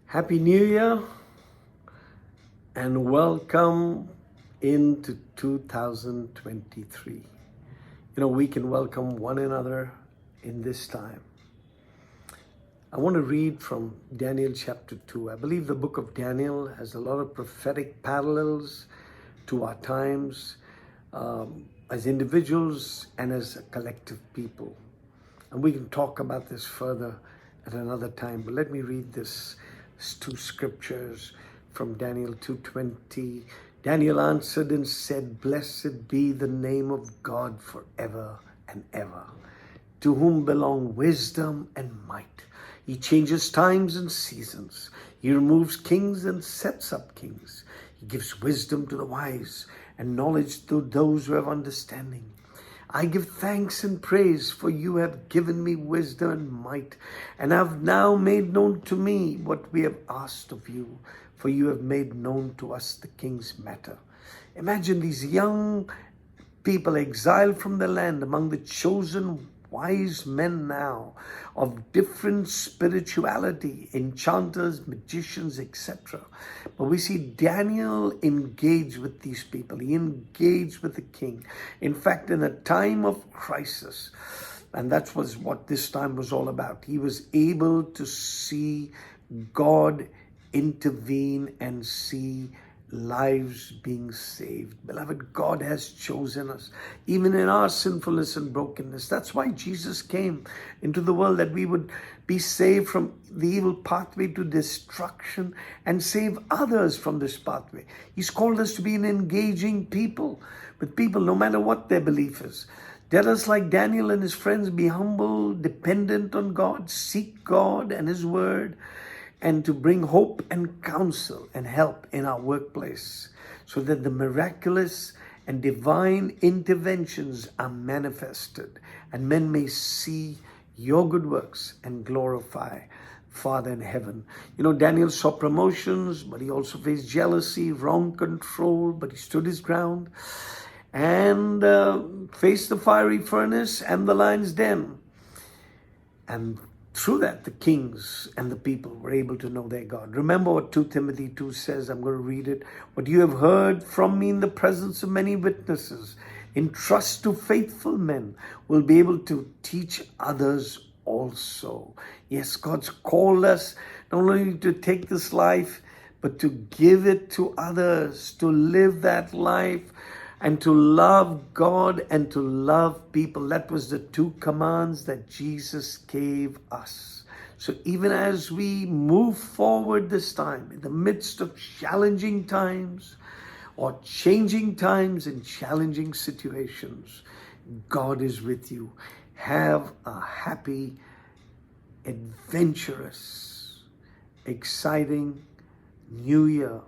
Happy New Year and welcome into 2023. We can welcome one another in this time. I want to read from Daniel chapter 2. I believe the book of Daniel has a lot of prophetic parallels to our times as individuals and as a collective people. And we can talk about this further at another time. But let me read this two scriptures from Daniel 2:20. Daniel answered and said, "Blessed be the name of God forever and ever, to whom belong wisdom and might. He changes times and seasons. He removes kings and sets up kings. He gives wisdom to the wise and knowledge to those who have understanding. I give thanks and praise, for you have given me wisdom and might, and have now made known to me what we have asked of you, for you have made known to us the king's matter." Imagine these young people exiled from the land among the chosen wise men now of different spirituality, enchanters, magicians, etc. But we see Daniel engage with these people. He engaged with the king. In fact, in a time of crisis, and that was what this time was all about, he was able to see God intervene and see lives being saved. Beloved, God has chosen us, even in our sinfulness and brokenness. That's why Jesus came into the world, that we would be saved from the evil pathway to destruction and save others from this pathway. He's called us to be an engaging people, with people no matter what their belief is. Let us, like Daniel and his friends, be humble, dependent on God, seek God and his word, and to bring hope and counsel and help in our workplace, so that the miraculous and divine interventions are manifested and men may see your good works and glorify Father in heaven. Daniel saw promotions, but he also faced jealousy, wrong control, but he stood his ground and faced the fiery furnace and the lion's den. And through that, the kings and the people were able to know their God. Remember what 2 Timothy 2 says. I'm going to read it. "What you have heard from me in the presence of many witnesses, entrust to faithful men who will be able to teach others also." Yes, God's called us not only to take this life, but to give it to others, to live that life, and to love God and to love people. That was the two commands that Jesus gave us. So even as we move forward this time, in the midst of challenging times or changing times and challenging situations, God is with you. Have a happy, adventurous, exciting New Year.